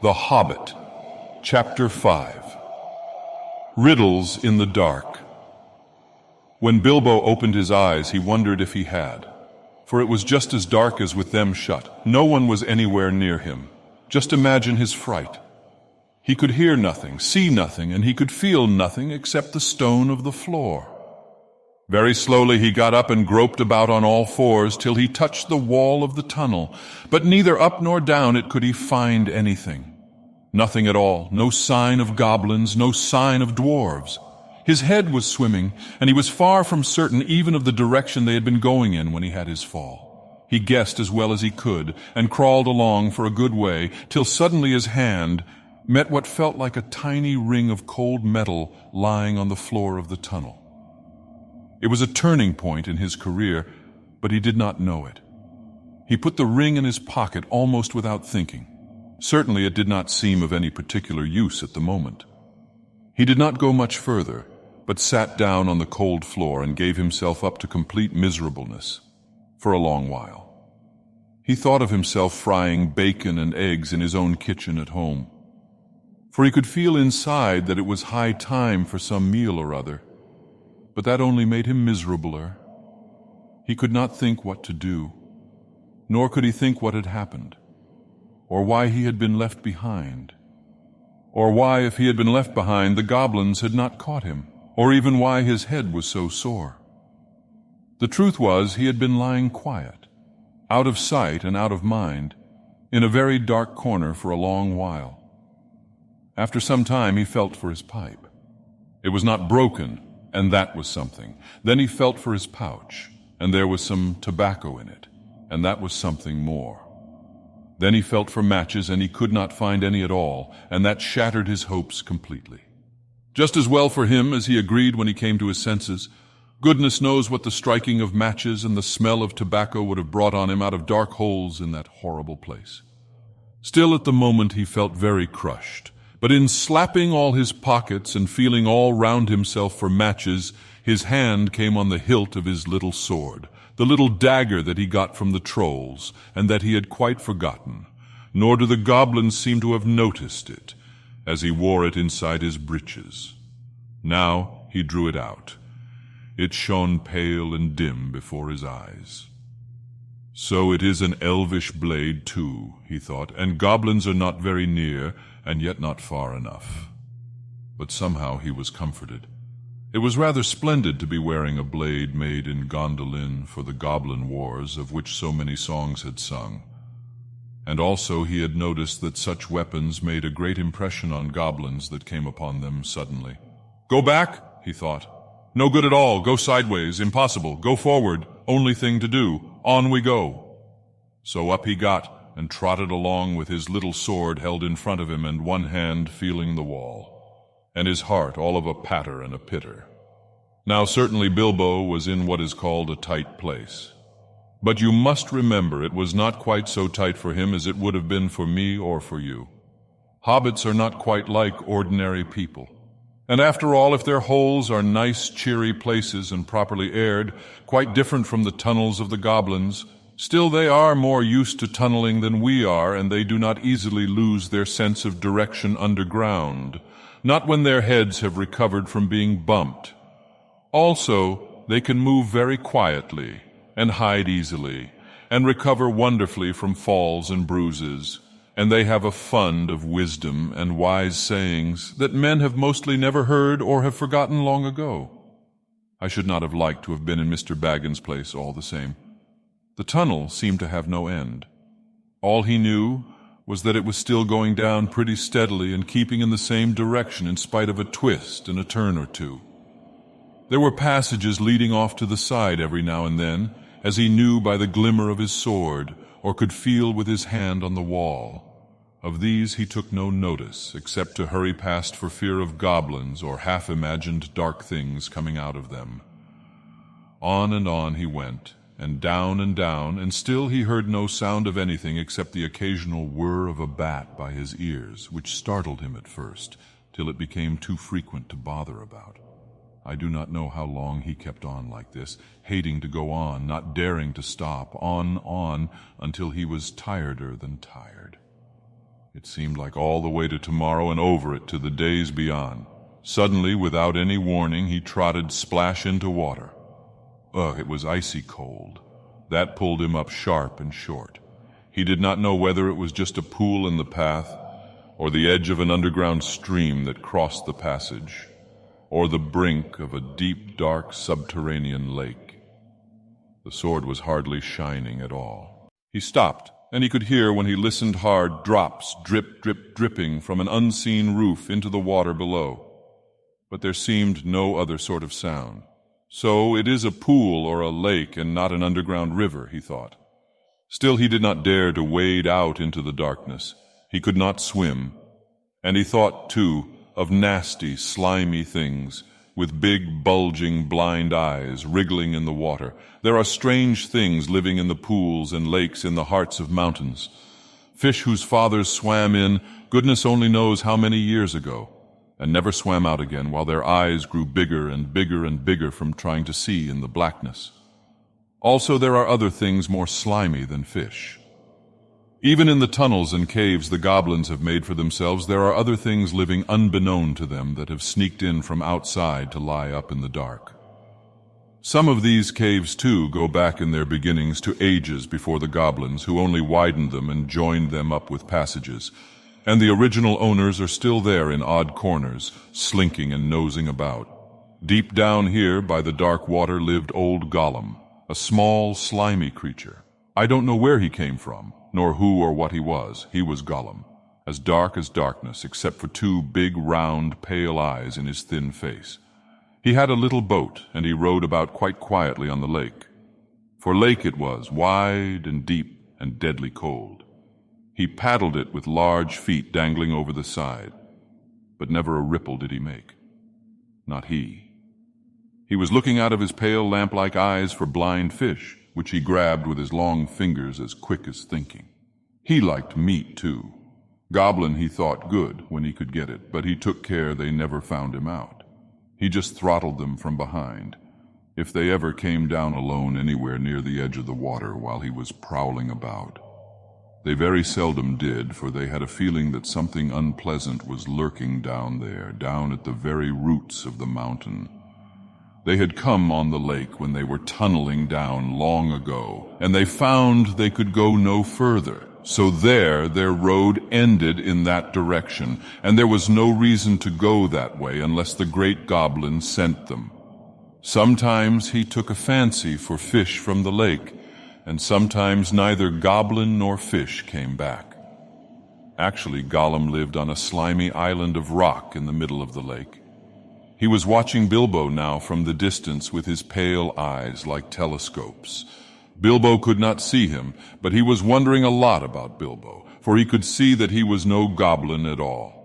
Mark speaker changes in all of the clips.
Speaker 1: The Hobbit, Chapter 5. Riddles in the Dark. When Bilbo opened his eyes, he wondered if he had, for it was just as dark as with them shut. No one was anywhere near him. Just imagine his fright. He could hear nothing, see nothing, and he could feel nothing except the stone of the floor. Very slowly he got up and groped about on all fours till he touched the wall of the tunnel, but neither up nor down it could he find anything. Nothing at all, no sign of goblins, no sign of dwarves. His head was swimming, and he was far from certain even of the direction they had been going in when he had his fall. He guessed as well as he could, and crawled along for a good way, till suddenly his hand met what felt like a tiny ring of cold metal lying on the floor of the tunnel. It was a turning point in his career, but he did not know it. He put the ring in his pocket almost without thinking. Certainly it did not seem of any particular use at the moment. He did not go much further, but sat down on the cold floor and gave himself up to complete miserableness for a long while. He thought of himself frying bacon and eggs in his own kitchen at home, for he could feel inside that it was high time for some meal or other. But that only made him miserabler. He could not think what to do, nor could he think what had happened, or why he had been left behind, or why, if he had been left behind, the goblins had not caught him, or even why his head was so sore. The truth was, he had been lying quiet, out of sight and out of mind, in a very dark corner for a long while. After some time he felt for his pipe. It was not broken, and that was something. Then he felt for his pouch, and there was some tobacco in it, and that was something more. Then he felt for matches, and he could not find any at all, and that shattered his hopes completely. Just as well for him as he agreed when he came to his senses. Goodness knows what the striking of matches and the smell of tobacco would have brought on him out of dark holes in that horrible place. Still at the moment he felt very crushed. But in slapping all his pockets and feeling all round himself for matches, his hand came on the hilt of his little sword, the little dagger that he got from the trolls, and that he had quite forgotten, nor do the goblins seem to have noticed it, as he wore it inside his breeches. Now he drew it out. It shone pale and dim before his eyes. So it is an elvish blade, too, he thought, and goblins are not very near, and yet not far enough. But somehow he was comforted. It was rather splendid to be wearing a blade made in Gondolin for the goblin wars of which so many songs had sung. And also he had noticed that such weapons made a great impression on goblins that came upon them suddenly. Go back, he thought. No good at all. Go sideways. Impossible. Go forward. Only thing to do. On we go. So up he got, and trotted along with his little sword held in front of him and one hand feeling the wall, and his heart all of a patter and a pitter. Now certainly Bilbo was in what is called a tight place. But you must remember it was not quite so tight for him as it would have been for me or for you. Hobbits are not quite like ordinary people. And after all, if their holes are nice, cheery places and properly aired, quite different from the tunnels of the goblins, still they are more used to tunneling than we are, and they do not easily lose their sense of direction underground, not when their heads have recovered from being bumped. Also, they can move very quietly, and hide easily, and recover wonderfully from falls and bruises, and they have a fund of wisdom and wise sayings that men have mostly never heard or have forgotten long ago. I should not have liked to have been in Mr. Baggin's place all the same. The tunnel seemed to have no end. All he knew was that it was still going down pretty steadily and keeping in the same direction in spite of a twist and a turn or two. There were passages leading off to the side every now and then, as he knew by the glimmer of his sword, or could feel with his hand on the wall. Of these he took no notice, except to hurry past for fear of goblins or half-imagined dark things coming out of them. On he went, and down, and still he heard no sound of anything except the occasional whir of a bat by his ears, which startled him at first, till it became too frequent to bother about. I do not know how long he kept on like this, hating to go on, not daring to stop, on, until he was tireder than tired. It seemed like all the way to tomorrow and over it to the days beyond. Suddenly, without any warning, he trotted splash into water. Ugh, it was icy cold. That pulled him up sharp and short. He did not know whether it was just a pool in the path, or the edge of an underground stream that crossed the passage, or the brink of a deep, dark subterranean lake. The sword was hardly shining at all. He stopped, and he could hear, when he listened hard, drops drip, drip, dripping from an unseen roof into the water below. But there seemed no other sort of sound. So it is a pool or a lake and not an underground river, he thought. Still he did not dare to wade out into the darkness. He could not swim. And he thought, too, of nasty, slimy things, with big, bulging, blind eyes wriggling in the water. There are strange things living in the pools and lakes in the hearts of mountains. Fish whose fathers swam in, goodness only knows how many years ago, and never swam out again, while their eyes grew bigger and bigger and bigger from trying to see in the blackness. Also, there are other things more slimy than fish. Even in the tunnels and caves the goblins have made for themselves, there are other things living unbeknown to them that have sneaked in from outside to lie up in the dark. Some of these caves, too, go back in their beginnings to ages before the goblins, who only widened them and joined them up with passages. And the original owners are still there in odd corners, slinking and nosing about. Deep down here by the dark water lived old Gollum, a small, slimy creature. I don't know where he came from, nor who or what he was. He was Gollum, as dark as darkness, except for two big, round, pale eyes in his thin face. He had a little boat, and he rowed about quite quietly on the lake. For lake it was, wide and deep and deadly cold. He paddled it with large feet dangling over the side, but never a ripple did he make. Not he. He was looking out of his pale lamp-like eyes for blind fish, which he grabbed with his long fingers as quick as thinking. He liked meat, too. Goblin he thought good when he could get it, but he took care they never found him out. He just throttled them from behind, if they ever came down alone anywhere near the edge of the water while he was prowling about. They very seldom did, for they had a feeling that something unpleasant was lurking down there, down at the very roots of the mountain. They had come on the lake when they were tunneling down long ago, and they found they could go no further. So there their road ended in that direction, and there was no reason to go that way unless the great goblin sent them. Sometimes he took a fancy for fish from the lake, and sometimes neither goblin nor fish came back. Actually, Gollum lived on a slimy island of rock in the middle of the lake. He was watching Bilbo now from the distance with his pale eyes like telescopes. Bilbo could not see him, but he was wondering a lot about Bilbo, for he could see that he was no goblin at all.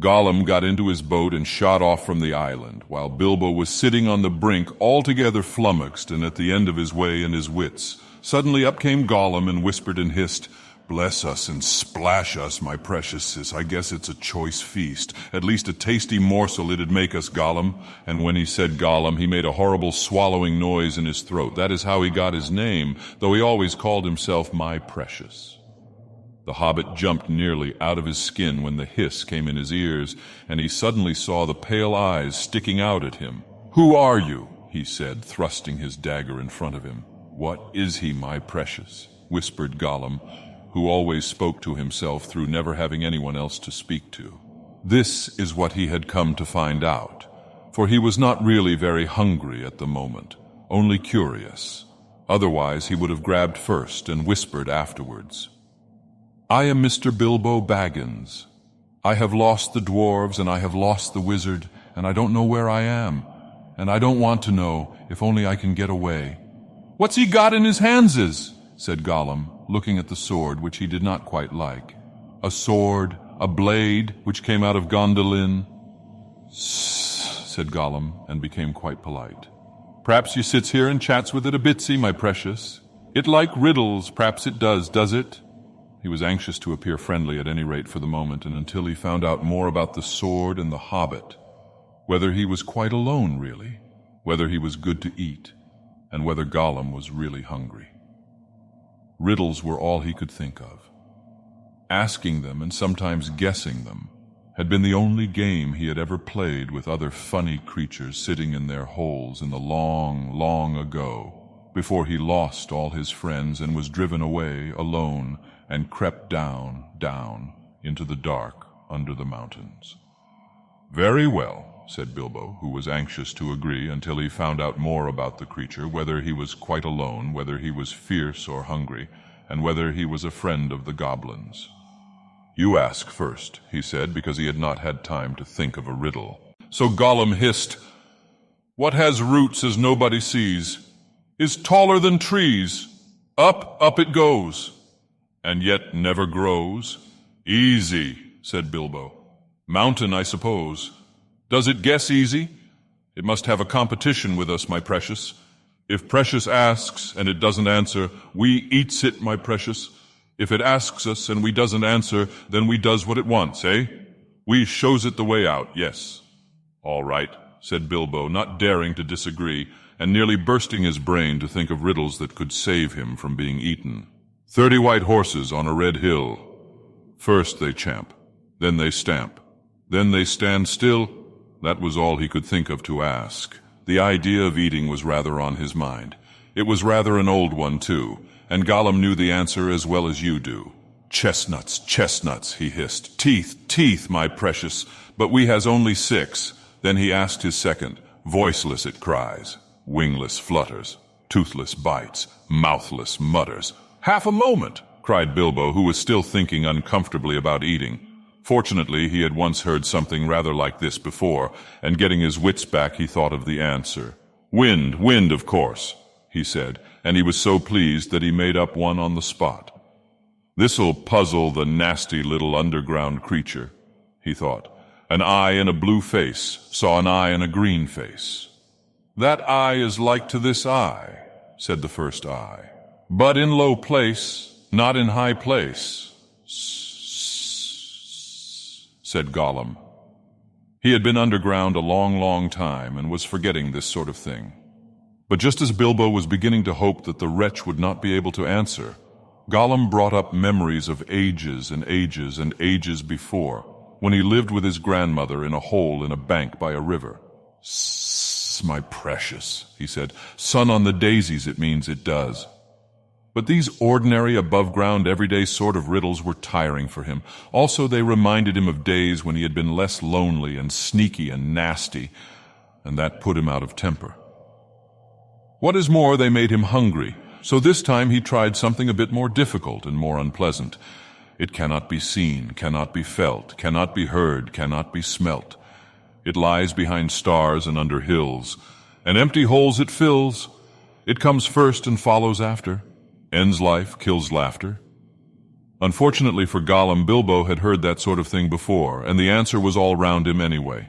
Speaker 1: Gollum got into his boat and shot off from the island, while Bilbo was sitting on the brink, altogether flummoxed and at the end of his way and his wits. Suddenly up came Gollum and whispered and hissed, "Bless us and splash us, my precious sis. I guess it's a choice feast. At least a tasty morsel it'd make us, Gollum." And when he said Gollum, he made a horrible swallowing noise in his throat. That is how he got his name, though he always called himself my precious. The Hobbit jumped nearly out of his skin when the hiss came in his ears, and he suddenly saw the pale eyes sticking out at him. "Who are you?" he said, thrusting his dagger in front of him. "What is he, my precious?" whispered Gollum, who always spoke to himself through never having anyone else to speak to. This is what he had come to find out, for he was not really very hungry at the moment, only curious. Otherwise he would have grabbed first and whispered afterwards. "I am Mr. Bilbo Baggins. I have lost the dwarves and I have lost the wizard, and I don't know where I am, and I don't want to know, if only I can get away." "What's he got in his handses?" said Gollum, looking at the sword, which he did not quite like. "A sword, a blade, which came out of Gondolin." "Sss," said Gollum, and became quite polite. "P'raps you sits here and chats with it a bitsy, my precious. It like Riddles, p'raps it does it?" He was anxious to appear friendly at any rate for the moment, and until he found out more about the sword and the Hobbit, whether he was quite alone, really, whether he was good to eat, and whether Gollum was really hungry. Riddles were all he could think of. Asking them and sometimes guessing them had been the only game he had ever played with other funny creatures sitting in their holes in the long, long ago, before he lost all his friends and was driven away alone and crept down, down into the dark under the mountains. "Very well," said Bilbo, who was anxious to agree until he found out more about the creature, whether he was quite alone, whether he was fierce or hungry, and whether he was a friend of the goblins. "You ask first," he said, because he had not had time to think of a riddle. So Gollum hissed, "What has roots as nobody sees, is taller than trees, up, up it goes, and yet never grows?" "Easy," said Bilbo. "Mountain, I suppose. Does it guess easy? It must have a competition with us, my precious. If Precious asks and it doesn't answer, we eats it, my precious. If it asks us and we doesn't answer, then we does what it wants, eh? We shows it the way out, yes." "All right," said Bilbo, not daring to disagree, and nearly bursting his brain to think of riddles that could save him from being eaten. 30 white horses on a red hill. First they champ, then they stamp, then they stand still. That was all he could think of to ask. The idea of eating was rather on his mind. It was rather an old one, too, and Gollum knew the answer as well as you do. "Chestnuts, chestnuts," he hissed. "Teeth, teeth, my precious, but we has only 6. Then he asked his second. Voiceless it cries, wingless flutters, toothless bites, mouthless mutters. "Half a moment," cried Bilbo, who was still thinking uncomfortably about eating. Fortunately, he had once heard something rather like this before, and getting his wits back, he thought of the answer. "Wind, wind, of course," he said, and he was so pleased that he made up one on the spot. "This'll puzzle the nasty little underground creature," he thought. "An eye in a blue face saw an eye in a green face. That eye is like to this eye," said the first eye, "but in low place, not in high place," said Gollum. He had been underground a long, long time and was forgetting this sort of thing. But just as Bilbo was beginning to hope that the wretch would not be able to answer, Gollum brought up memories of ages and ages and ages before, when he lived with his grandmother in a hole in a bank by a river. "My precious," he said. "Sun on the daisies, it means it does." But these ordinary, above-ground, everyday sort of riddles were tiring for him. Also, they reminded him of days when he had been less lonely and sneaky and nasty, and that put him out of temper. What is more, they made him hungry, so this time he tried something a bit more difficult and more unpleasant. It cannot be seen, cannot be felt, cannot be heard, cannot be smelt. It lies behind stars and under hills, and empty holes it fills. It comes first and follows after. Ends life, kills laughter. Unfortunately for Gollum, Bilbo had heard that sort of thing before, and the answer was all round him anyway.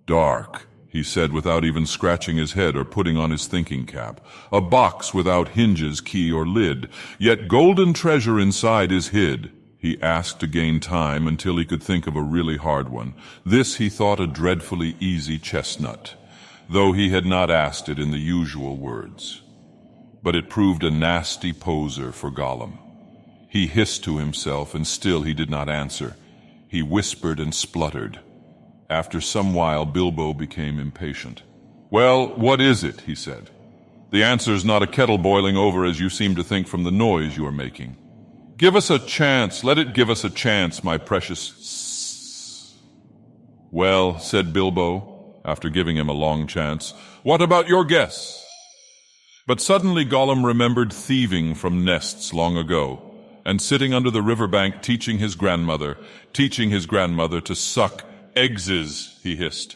Speaker 1: "Dark," he said without even scratching his head or putting on his thinking cap. "A box without hinges, key, or lid, yet golden treasure inside is hid." He asked to gain time until he could think of a really hard one. This he thought a dreadfully easy chestnut, though he had not asked it in the usual words. But it proved a nasty poser for Gollum. He hissed to himself, and still he did not answer. He whispered and spluttered. After some while, Bilbo became impatient. "Well, what is it?" he said. "The answer's not a kettle boiling over as you seem to think from the noise you are making. Give us a chance, let it give us a chance, my precious." "Well," said Bilbo, after giving him a long chance, "what about your guess?" But suddenly Gollum remembered thieving from nests long ago, and sitting under the riverbank teaching his grandmother to suck eggses, he hissed.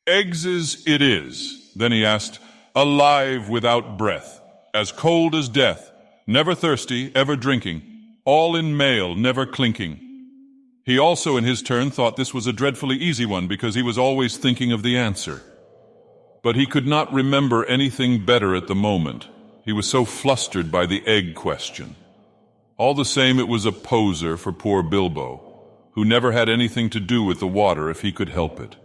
Speaker 1: "Eggses it is." Then he asked, "Alive without breath, as cold as death, never thirsty, ever drinking, all in male, never clinking." He also in his turn thought this was a dreadfully easy one because he was always thinking of the answer. But he could not remember anything better at the moment. He was so flustered by the egg question. All the same, it was a poser for poor Bilbo, who never had anything to do with the water if he could help it.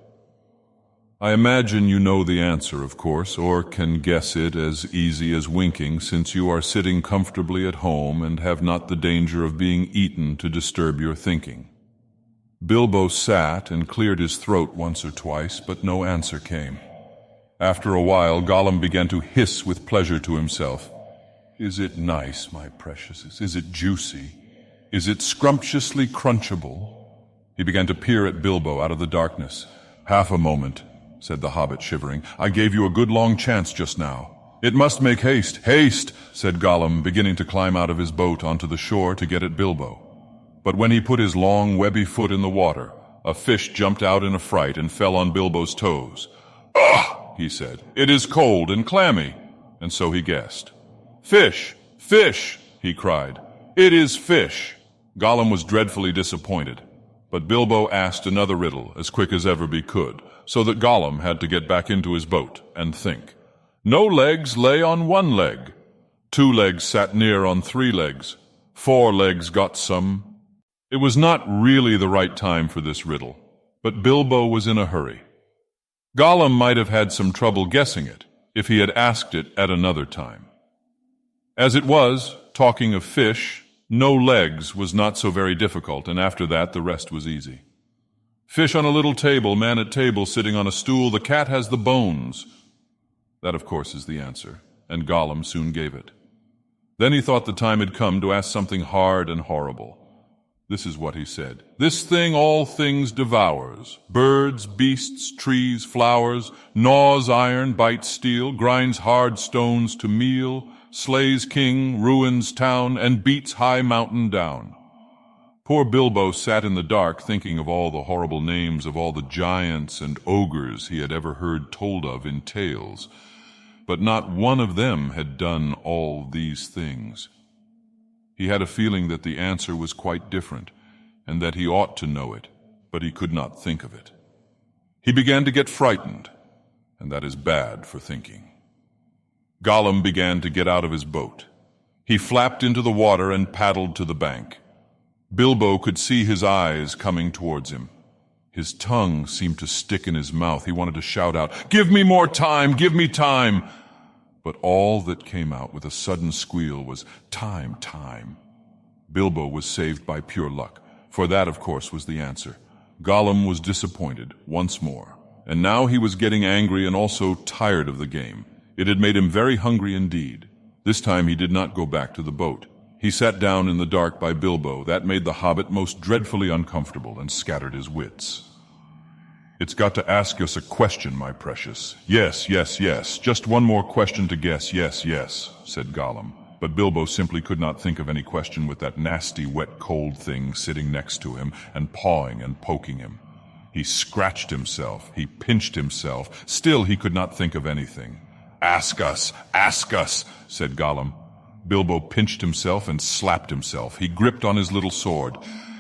Speaker 1: I imagine you know the answer, of course, or can guess it as easy as winking, since you are sitting comfortably at home and have not the danger of being eaten to disturb your thinking. Bilbo sat and cleared his throat once or twice, but no answer came. After a while, Gollum began to hiss with pleasure to himself. Is it nice, my precious? Is it juicy? Is it scrumptiously crunchable? He began to peer at Bilbo out of the darkness. Half a moment, said the Hobbit, shivering. I gave you a good long chance just now. It must make haste. Haste, said Gollum, beginning to climb out of his boat onto the shore to get at Bilbo. But when he put his long, webby foot in the water, a fish jumped out in a fright and fell on Bilbo's toes. Ugh, he said. It is cold and clammy. And so he guessed. Fish! Fish! He cried. It is fish! Gollum was dreadfully disappointed. But Bilbo asked another riddle as quick as ever be could, so that Gollum had to get back into his boat and think. No legs lay on one leg. 2 legs sat near on 3 legs. 4 legs got some. It was not really the right time for this riddle, but Bilbo was in a hurry. Gollum might have had some trouble guessing it if he had asked it at another time. As it was, talking of fish, no legs was not so very difficult, and after that the rest was easy. Fish on a little table, man at table, sitting on a stool, the cat has the bones. That, of course, is the answer, and Gollum soon gave it. Then he thought the time had come to ask something hard and horrible. This is what he said. This thing all things devours, birds, beasts, trees, flowers, gnaws iron, bites steel, grinds hard stones to meal, slays king, ruins town, and beats high mountain down. Poor Bilbo sat in the dark thinking of all the horrible names of all the giants and ogres he had ever heard told of in tales, but not one of them had done all these things. He had a feeling that the answer was quite different, and that he ought to know it, but he could not think of it. He began to get frightened, and that is bad for thinking. Gollum began to get out of his boat. He flapped into the water and paddled to the bank. Bilbo could see his eyes coming towards him. His tongue seemed to stick in his mouth. He wanted to shout out, "Give me more time! Give me time!" But all that came out with a sudden squeal was, "Time, time." Bilbo was saved by pure luck, for that, of course, was the answer. Gollum was disappointed once more, and now he was getting angry and also tired of the game. It had made him very hungry indeed. This time he did not go back to the boat. He sat down in the dark by Bilbo. That made the Hobbit most dreadfully uncomfortable and scattered his wits. "It's got to ask us a question, my precious." "Yes, yes, yes. Just one more question to guess. Yes, yes," said Gollum. But Bilbo simply could not think of any question with that nasty, wet, cold thing sitting next to him and pawing and poking him. He scratched himself. He pinched himself. Still he could not think of anything. Ask us, said Gollum. Bilbo pinched himself and slapped himself. He gripped on his little sword.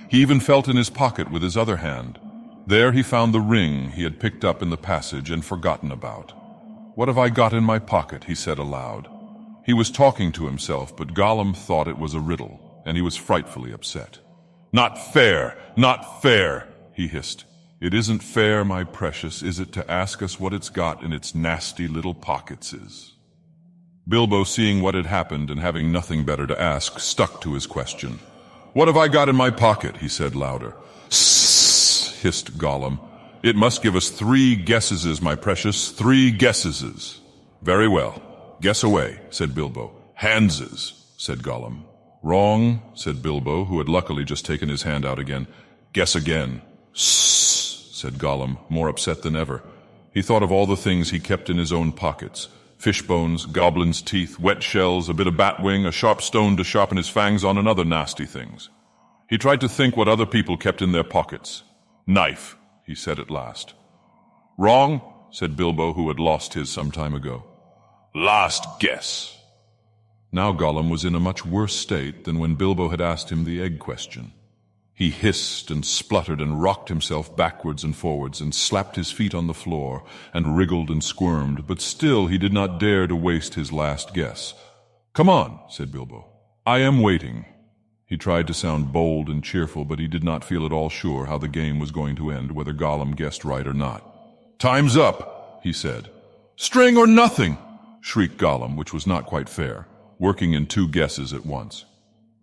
Speaker 1: He even felt in his pocket with his other hand. There he found the ring he had picked up in the passage and forgotten about. "What have I got in my pocket?" he said aloud. He was talking to himself, but Gollum thought it was a riddle, and he was frightfully upset. Not fair, he hissed. "It isn't fair, my precious, is it, to ask us what it's got in its nasty little pocketses?" Bilbo, seeing what had happened and having nothing better to ask, stuck to his question. "What have I got in my pocket?" he said louder. "Sssss," hissed Gollum. "It must give us 3 guesses, my precious, 3 guesses." "Very well. Guess away," said Bilbo. "Handses," said Gollum. "Wrong," said Bilbo, who had luckily just taken his hand out again. "Guess again." "Sssss," said Gollum, more upset than ever. He thought of all the things he kept in his own pockets. Fish bones, goblins' teeth, wet shells, a bit of bat wing, a sharp stone to sharpen his fangs on, and other nasty things. He tried to think what other people kept in their pockets. "Knife," he said at last. "Wrong," said Bilbo, who had lost his some time ago. "Last guess." Now Gollum was in a much worse state than when Bilbo had asked him the egg question. He hissed and spluttered and rocked himself backwards and forwards and slapped his feet on the floor and wriggled and squirmed, but still he did not dare to waste his last guess. "Come on," said Bilbo. "I am waiting." He tried to sound bold and cheerful, but he did not feel at all sure how the game was going to end, whether Gollum guessed right or not. "Time's up," he said. "String or nothing," shrieked Gollum, which was not quite fair, working in two guesses at once.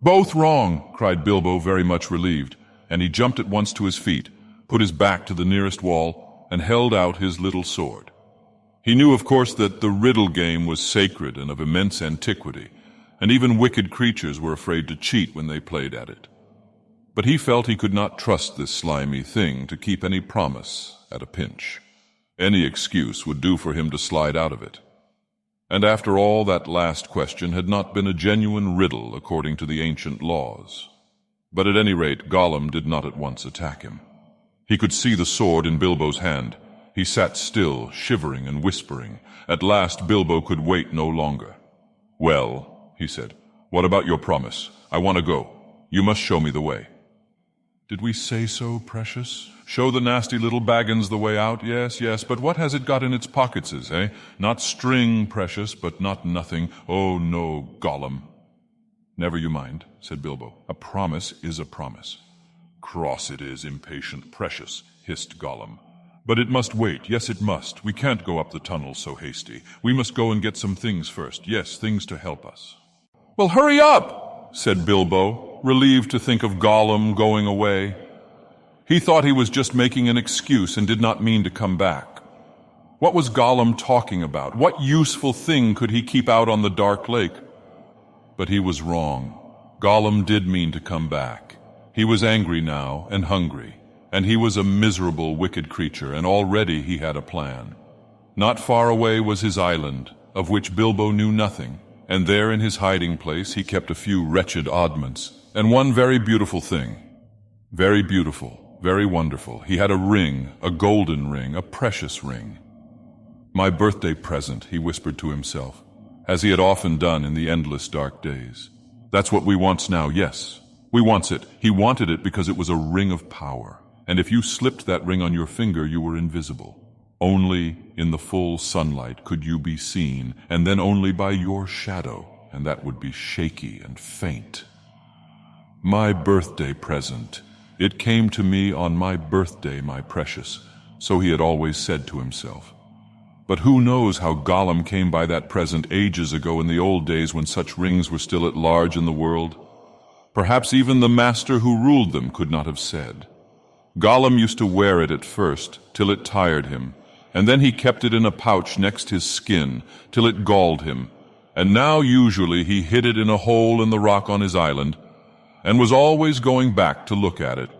Speaker 1: "Both wrong," cried Bilbo, very much relieved, and he jumped at once to his feet, put his back to the nearest wall, and held out his little sword. He knew, of course, that the riddle game was sacred and of immense antiquity, and even wicked creatures were afraid to cheat when they played at it. But he felt he could not trust this slimy thing to keep any promise at a pinch. Any excuse would do for him to slide out of it. And after all, that last question had not been a genuine riddle according to the ancient laws. But at any rate, Gollum did not at once attack him. He could see the sword in Bilbo's hand. He sat still, shivering and whispering. At last Bilbo could wait no longer. "Well," he said, "what about your promise? I want to go. You must show me the way." "Did we say so, precious? Show the nasty little Baggins the way out? Yes, yes, but what has it got in its pockets, eh? Not string, precious, but not nothing. Oh, no, Gollum." "Never you mind," said Bilbo. "A promise is a promise." "Cross it is, impatient precious," hissed Gollum. "But it must wait. Yes, it must. We can't go up the tunnel so hasty. We must go and get some things first. Yes, things to help us." "Well, hurry up," said Bilbo, relieved to think of Gollum going away. He thought he was just making an excuse and did not mean to come back. What was Gollum talking about? What useful thing could he keep out on the dark lake? But he was wrong. Gollum did mean to come back. He was angry now and hungry, and he was a miserable, wicked creature, and already he had a plan. Not far away was his island, of which Bilbo knew nothing, and there in his hiding place he kept a few wretched oddments, and one very beautiful thing. Very beautiful, very wonderful. He had a ring, a golden ring, a precious ring. "My birthday present," he whispered to himself, as he had often done in the endless dark days. "That's what we wants now, yes. We wants it." He wanted it because it was a ring of power, and if you slipped that ring on your finger, you were invisible. Only in the full sunlight could you be seen, and then only by your shadow, and that would be shaky and faint. My birthday present. It came to me on my birthday, my precious, so he had always said to himself. But who knows how Gollum came by that present ages ago in the old days when such rings were still at large in the world? Perhaps even the master who ruled them could not have said. Gollum used to wear it at first, till it tired him, and then he kept it in a pouch next his skin, till it galled him, and now usually he hid it in a hole in the rock on his island, and was always going back to look at it.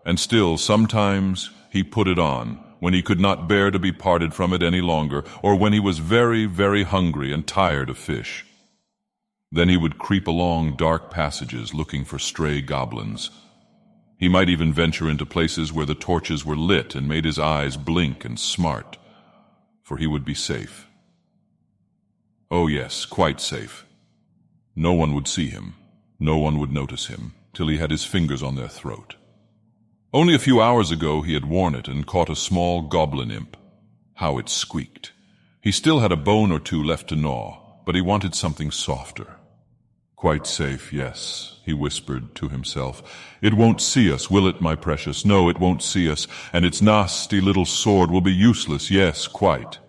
Speaker 1: And still, sometimes he put it on, when he could not bear to be parted from it any longer, or when he was very, very hungry and tired of fish. Then he would creep along dark passages looking for stray goblins. He might even venture into places where the torches were lit and made his eyes blink and smart, for he would be safe. Oh yes, quite safe. No one would see him, no one would notice him, till he had his fingers on their throat. Only a few hours ago he had worn it and caught a small goblin imp. How it squeaked. He still had a bone or two left to gnaw, but he wanted something softer. Quite safe, yes, he whispered to himself. It won't see us, will it, my precious? No, it won't see us, and its nasty little sword will be useless, yes, quite.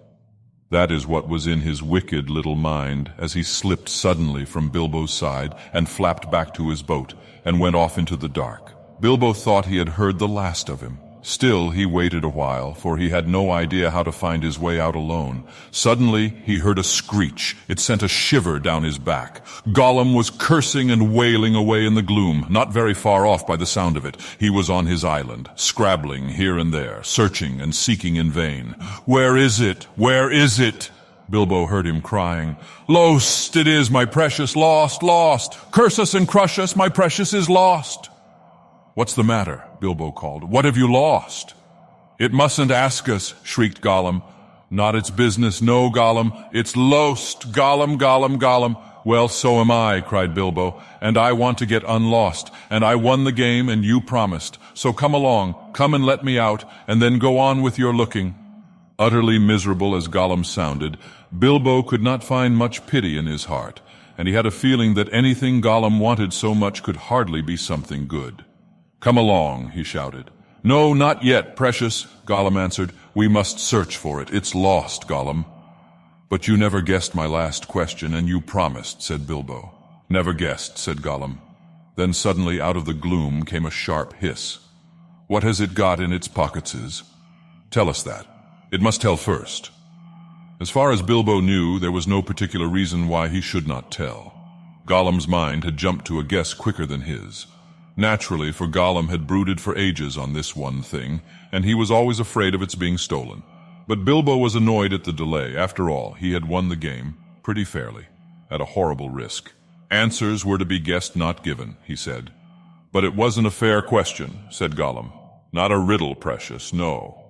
Speaker 1: That is what was in his wicked little mind as he slipped suddenly from Bilbo's side and flapped back to his boat and went off into the dark. Bilbo thought he had heard the last of him. Still, he waited a while, for he had no idea how to find his way out alone. Suddenly, he heard a screech. It sent a shiver down his back. Gollum was cursing and wailing away in the gloom, not very far off by the sound of it. He was on his island, scrabbling here and there, searching and seeking in vain. "Where is it? Where is it?" Bilbo heard him crying. "Lost it is, my precious, lost, lost! Curse us and crush us, my precious is lost!" "What's the matter?" Bilbo called. "What have you lost?" "It mustn't ask us," shrieked Gollum. "Not its business, no, Gollum. It's lost, Gollum, Gollum, Gollum." "Well, so am I," cried Bilbo, "and I want to get unlost, and I won the game and you promised. So come along, come and let me out, and then go on with your looking." Utterly miserable as Gollum sounded, Bilbo could not find much pity in his heart, and he had a feeling that anything Gollum wanted so much could hardly be something good. "Come along," he shouted. No, not yet, precious, Gollum answered. We must search for it. It's lost, Gollum. But you never guessed my last question, and you promised, said Bilbo. Never guessed, said Gollum. Then suddenly out of the gloom came a sharp hiss. What has it got in its pocketses? Tell us that. It must tell first. As far as Bilbo knew, there was no particular reason why he should not tell. Gollum's mind had jumped to a guess quicker than his. Naturally, for Gollum had brooded for ages on this one thing, and he was always afraid of its being stolen. But Bilbo was annoyed at the delay. After all, he had won the game, pretty fairly, at a horrible risk. Answers were to be guessed, not given, he said. But it wasn't a fair question, said Gollum. Not a riddle, precious, no.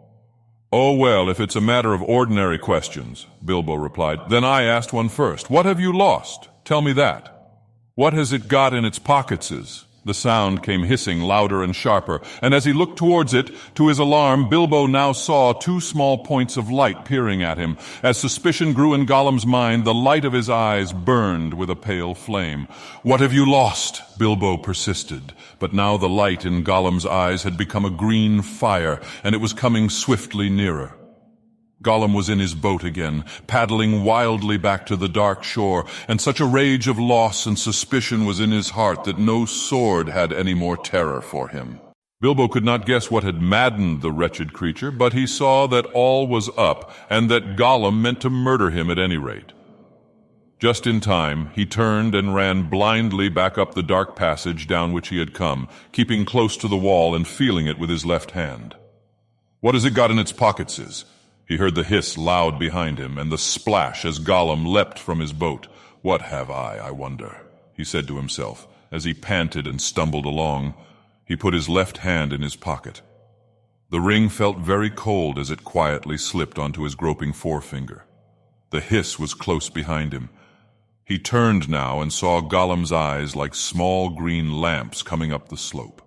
Speaker 1: Oh, well, if it's a matter of ordinary questions, Bilbo replied, then I asked one first. What have you lost? Tell me that. What has it got in its pocketses? The sound came hissing louder and sharper, and as he looked towards it, to his alarm, Bilbo now saw two small points of light peering at him. As suspicion grew in Gollum's mind, the light of his eyes burned with a pale flame. What have you lost? Bilbo persisted. But now the light in Gollum's eyes had become a green fire, and it was coming swiftly nearer. Gollum was in his boat again, paddling wildly back to the dark shore, and such a rage of loss and suspicion was in his heart that no sword had any more terror for him. Bilbo could not guess what had maddened the wretched creature, but he saw that all was up, and that Gollum meant to murder him at any rate. Just in time, he turned and ran blindly back up the dark passage down which he had come, keeping close to the wall and feeling it with his left hand. What has it got in its pocketses? He heard the hiss loud behind him, and the splash as Gollum leapt from his boat. What have I wonder? He said to himself, as he panted and stumbled along. He put his left hand in his pocket. The ring felt very cold as it quietly slipped onto his groping forefinger. The hiss was close behind him. He turned now and saw Gollum's eyes like small green lamps coming up the slope.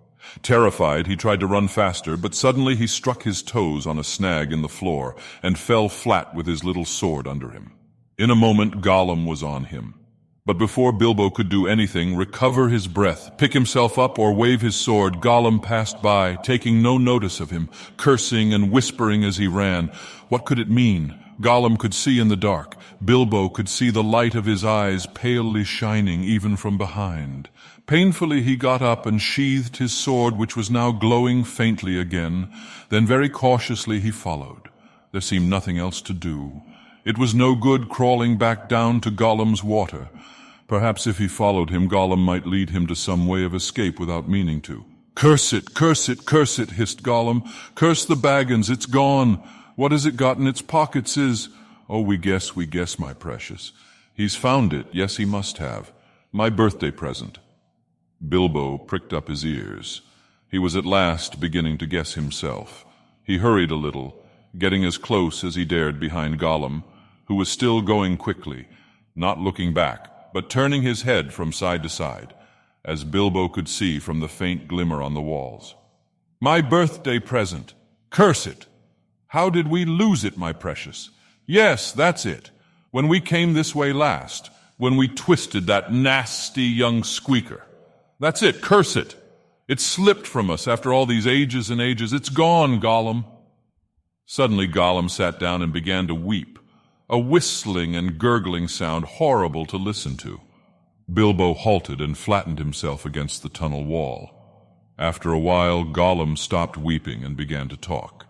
Speaker 1: Terrified, he tried to run faster, but suddenly he struck his toes on a snag in the floor and fell flat with his little sword under him. In a moment, Gollum was on him. But before Bilbo could do anything, recover his breath, pick himself up, or wave his sword, Gollum passed by, taking no notice of him, cursing and whispering as he ran. What could it mean? Gollum could see in the dark. Bilbo could see the light of his eyes palely shining even from behind. Painfully he got up and sheathed his sword, which was now glowing faintly again. Then very cautiously he followed. There seemed nothing else to do. It was no good crawling back down to Gollum's water. Perhaps if he followed him, Gollum might lead him to some way of escape without meaning to. Curse it, curse it, curse it, hissed Gollum. Curse the Baggins, it's gone. What has it got in its pockets is... Oh, we guess, my precious. He's found it, yes, he must have. My birthday present. Bilbo pricked up his ears. He was at last beginning to guess himself. He hurried a little, getting as close as he dared behind Gollum, who was still going quickly, not looking back, but turning his head from side to side, as Bilbo could see from the faint glimmer on the walls. My birthday present! Curse it! How did we lose it, my precious? Yes, that's it. When we came this way last, when we twisted that nasty young squeaker. That's it, curse it. It slipped from us after all these ages and ages. It's gone, Gollum. Suddenly Gollum sat down and began to weep, a whistling and gurgling sound horrible to listen to. Bilbo halted and flattened himself against the tunnel wall. After a while, Gollum stopped weeping and began to talk.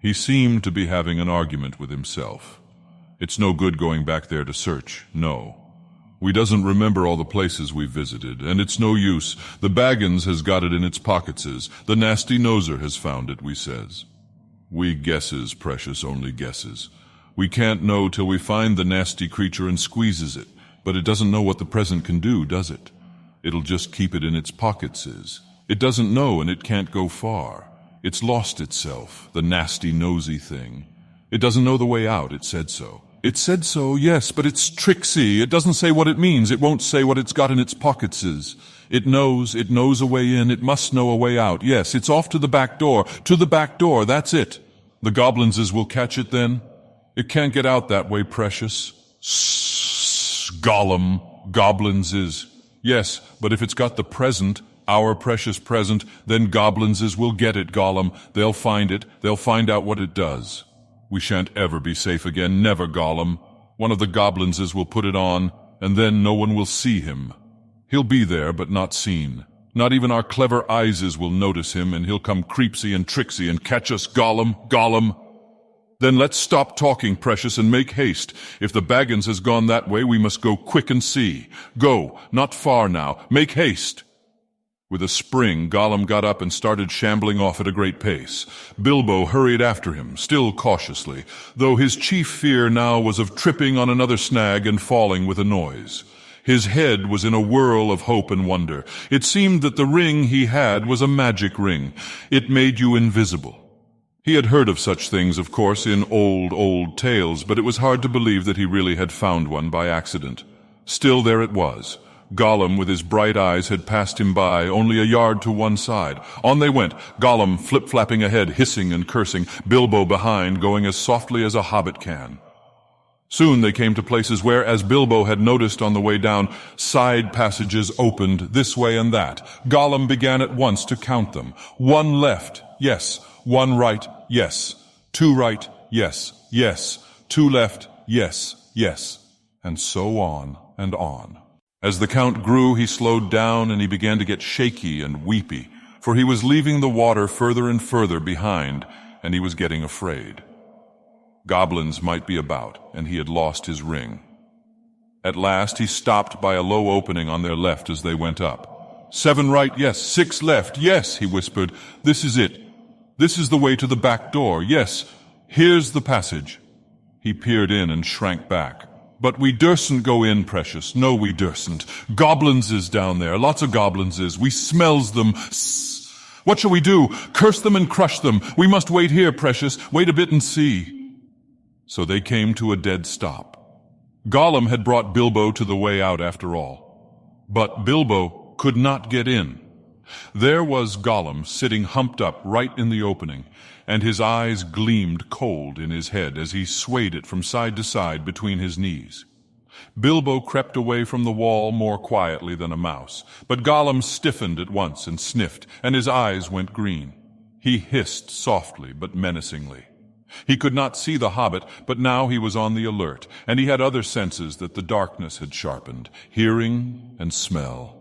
Speaker 1: He seemed to be having an argument with himself. It's no good going back there to search, no. We doesn't remember all the places we've visited, and it's no use. The Baggins has got it in its pocketses. The nasty noser has found it, we says. We guesses, precious, only guesses. We can't know till we find the nasty creature and squeezes it, but it doesn't know what the present can do, does it? It'll just keep it in its pocketses. It doesn't know, and it can't go far. It's lost itself, the nasty nosy thing. It doesn't know the way out, it said so. It said so, yes, but it's tricksy. It doesn't say what it means. It won't say what it's got in its pocketses. It knows a way in. It must know a way out. Yes, it's off to the back door. To the back door, that's it. The goblinses will catch it then. It can't get out that way, precious. Gollum, goblinses. Yes, but if it's got the present, our precious present, then goblinses will get it, Gollum. They'll find it. They'll find out what it does. We shan't ever be safe again, never, Gollum. One of the goblinses will put it on, and then no one will see him. He'll be there, but not seen. Not even our clever eyeses will notice him, and he'll come creepsy and tricksy and catch us, Gollum, Gollum. Then let's stop talking, precious, and make haste. If the Baggins has gone that way, we must go quick and see. Go, not far now. Make haste. With a spring, Gollum got up and started shambling off at a great pace. Bilbo hurried after him, still cautiously, though his chief fear now was of tripping on another snag and falling with a noise. His head was in a whirl of hope and wonder. It seemed that the ring he had was a magic ring. It made you invisible. He had heard of such things, of course, in old tales, but it was hard to believe that he really had found one by accident. Still, there it was. Gollum, with his bright eyes, had passed him by, only a yard to one side. On they went, Gollum flip-flapping ahead, hissing and cursing, Bilbo behind, going as softly as a hobbit can. Soon they came to places where, as Bilbo had noticed on the way down, side passages opened this way and that. Gollum began at once to count them. 1 left, yes. 1 right, yes. 2 right, yes, yes. 2 left, yes, yes. And so on and on. As the count grew, he slowed down and he began to get shaky and weepy, for he was leaving the water further and further behind, and he was getting afraid. Goblins might be about, and he had lost his ring. At last he stopped by a low opening on their left as they went up. 7 right, yes. 6 left, yes, he whispered. This is it. This is the way to the back door, yes. Here's the passage. He peered in and shrank back. But we dursn't go in, precious. No, we dursn't. Goblins is down there. Lots of goblins is. We smells them. Sss. What shall we do? Curse them and crush them. We must wait here, precious. Wait a bit and see. So they came to a dead stop. Gollum had brought Bilbo to the way out after all. But Bilbo could not get in. There was Gollum sitting humped up right in the opening, and his eyes gleamed cold in his head as he swayed it from side to side between his knees. Bilbo crept away from the wall more quietly than a mouse, but Gollum stiffened at once and sniffed, and his eyes went green. He hissed softly but menacingly. He could not see the hobbit, but now he was on the alert, and he had other senses that the darkness had sharpened, hearing and smell.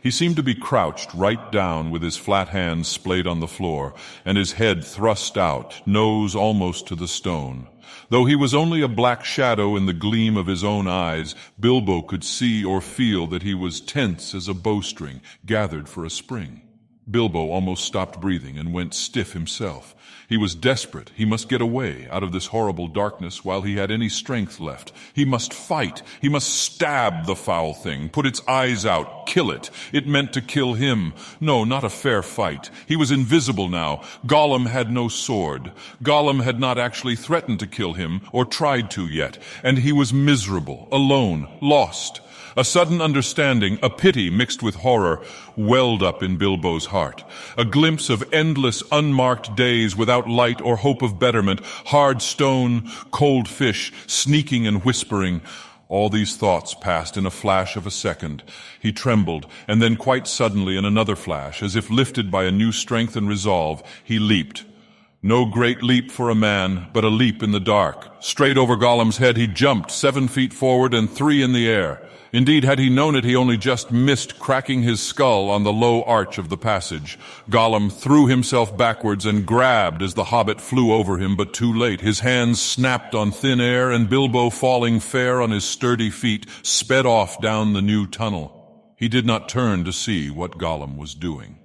Speaker 1: He seemed to be crouched right down with his flat hands splayed on the floor, and his head thrust out, nose almost to the stone. Though he was only a black shadow in the gleam of his own eyes, Bilbo could see or feel that he was tense as a bowstring gathered for a spring. Bilbo almost stopped breathing and went stiff himself. He was desperate. He must get away out of this horrible darkness while he had any strength left. He must fight. He must stab the foul thing, put its eyes out, kill it. It meant to kill him. No, not a fair fight. He was invisible now. Gollum had no sword. Gollum had not actually threatened to kill him, or tried to yet, and he was miserable, alone, lost. A sudden understanding, a pity mixed with horror, welled up in Bilbo's heart. A glimpse of endless, unmarked days without light or hope of betterment, hard stone, cold fish, sneaking and whispering. All these thoughts passed in a flash of a second. He trembled, and then quite suddenly in another flash, as if lifted by a new strength and resolve, he leaped. No great leap for a man, but a leap in the dark. Straight over Gollum's head he jumped, 7 feet forward and 3 in the air. Indeed, had he known it, he only just missed cracking his skull on the low arch of the passage. Gollum threw himself backwards and grabbed as the hobbit flew over him, but too late. His hands snapped on thin air, and Bilbo, falling fair on his sturdy feet, sped off down the new tunnel. He did not turn to see what Gollum was doing.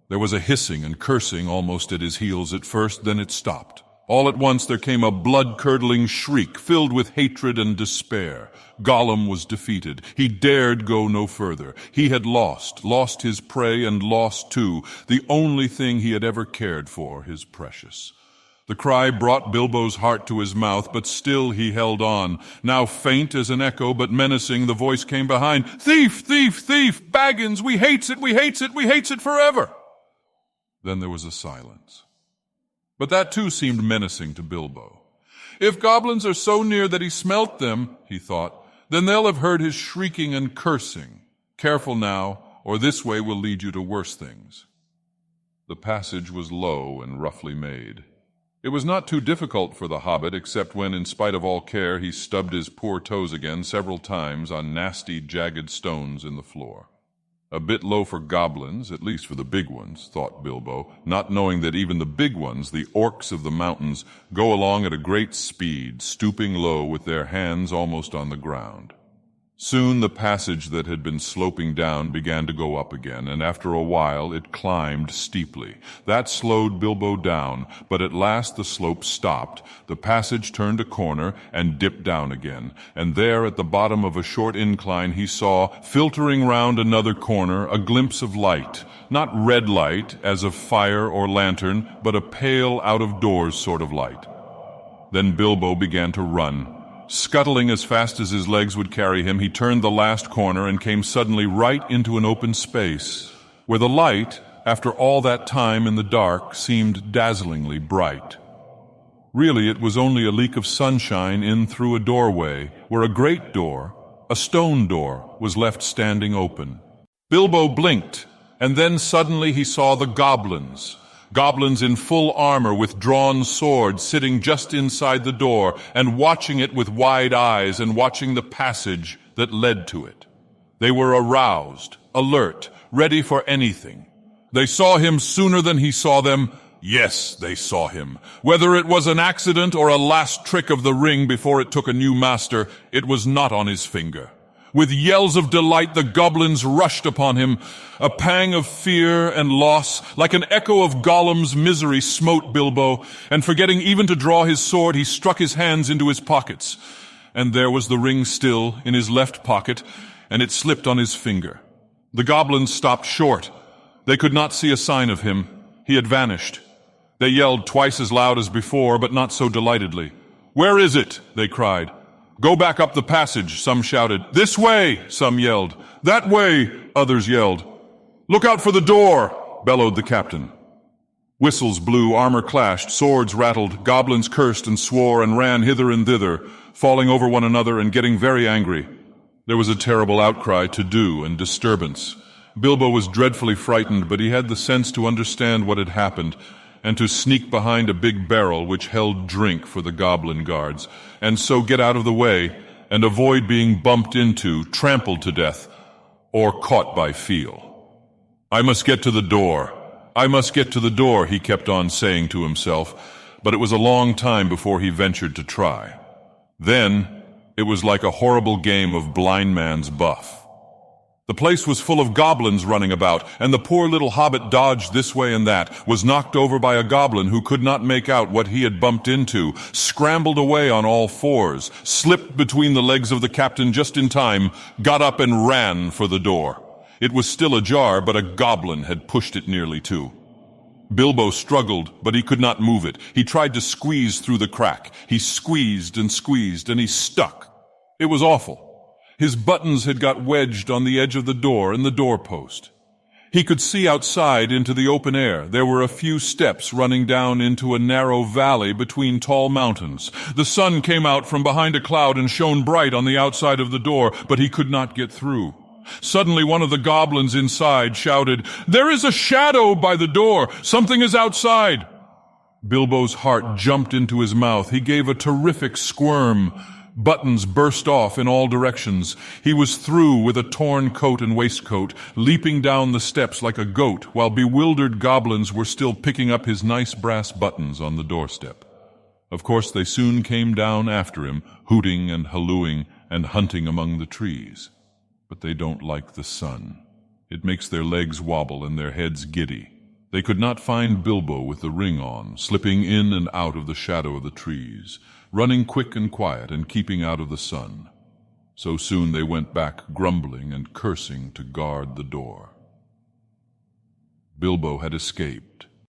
Speaker 1: There was a hissing and cursing almost at his heels at first, then it stopped. All at once there came a blood-curdling shriek filled with hatred and despair. Gollum was defeated. He dared go no further. He had lost his prey and lost, too, the only thing he had ever cared for, his precious. The cry brought Bilbo's heart to his mouth, but still he held on. Now faint as an echo, but menacing, the voice came behind. "Thief, thief, thief! Baggins, we hates it, we hates it, we hates it forever!" Then there was a silence. But that too seemed menacing to Bilbo. If goblins are so near that he smelt them, he thought, then they'll have heard his shrieking and cursing. Careful now, or this way will lead you to worse things." The passage was low and roughly made. It was not too difficult for the hobbit, except when, in spite of all care, he stubbed his poor toes again several times on nasty, jagged stones in the floor. A bit low for goblins, at least for the big ones, thought Bilbo, not knowing that even the big ones, the orcs of the mountains, go along at a great speed, stooping low with their hands almost on the ground. Soon the passage that had been sloping down began to go up again, and after a while it climbed steeply. That slowed Bilbo down, but at last the slope stopped. The passage turned a corner and dipped down again, and there at the bottom of a short incline he saw, filtering round another corner, a glimpse of light. Not red light, as of fire or lantern, but a pale, out-of-doors sort of light. Then Bilbo began to run. Scuttling as fast as his legs would carry him, he turned the last corner and came suddenly right into an open space, where the light, after all that time in the dark, seemed dazzlingly bright. Really, it was only a leak of sunshine in through a doorway, where a great door, a stone door, was left standing open. Bilbo blinked, and then suddenly he saw the goblins. Goblins in full armor with drawn swords sitting just inside the door and watching it with wide eyes and watching the passage that led to it. They were aroused, alert, ready for anything. They saw him sooner than he saw them. Yes, they saw him. Whether it was an accident or a last trick of the ring before it took a new master, it was not on his finger. With yells of delight, the goblins rushed upon him. A pang of fear and loss, like an echo of Gollum's misery, smote Bilbo, and forgetting even to draw his sword, he struck his hands into his pockets. And there was the ring still in his left pocket, and it slipped on his finger. The goblins stopped short. They could not see a sign of him. He had vanished. They yelled twice as loud as before, but not so delightedly. "Where is it?" they cried. "Go back up the passage," some shouted. "This way," some yelled. "That way," others yelled. "Look out for the door," bellowed the captain. Whistles blew, armor clashed, swords rattled, goblins cursed and swore and ran hither and thither, falling over one another and getting very angry. There was a terrible outcry, to-do, and disturbance. Bilbo was dreadfully frightened, but he had the sense to understand what had happened, and to sneak behind a big barrel which held drink for the goblin guards, and so get out of the way and avoid being bumped into, trampled to death, or caught by feel. "I must get to the door. I must get to the door," he kept on saying to himself, but it was a long time before he ventured to try. Then it was like a horrible game of blind man's buff. The place was full of goblins running about, and the poor little hobbit dodged this way and that, was knocked over by a goblin who could not make out what he had bumped into, scrambled away on all fours, slipped between the legs of the captain just in time, got up and ran for the door. It was still ajar, but a goblin had pushed it nearly to. Bilbo struggled, but he could not move it. He tried to squeeze through the crack. He squeezed, and he stuck. It was awful. His buttons had got wedged on the edge of the door and the doorpost. He could see outside into the open air. There were a few steps running down into a narrow valley between tall mountains. The sun came out from behind a cloud and shone bright on the outside of the door, but he could not get through. Suddenly one of the goblins inside shouted, "There is a shadow by the door! Something is outside!" Bilbo's heart jumped into his mouth. He gave a terrific squirm. Buttons burst off in all directions. He was through with a torn coat and waistcoat, leaping down the steps like a goat, while bewildered goblins were still picking up his nice brass buttons on the doorstep. Of course, they soon came down after him, hooting and hallooing and hunting among the trees. But they don't like the sun. It makes their legs wobble and their heads giddy. They could not find Bilbo with the ring on, slipping in and out of the shadow of the trees, running quick and quiet and keeping out of the sun. So soon they went back grumbling and cursing to guard the door. Bilbo had escaped.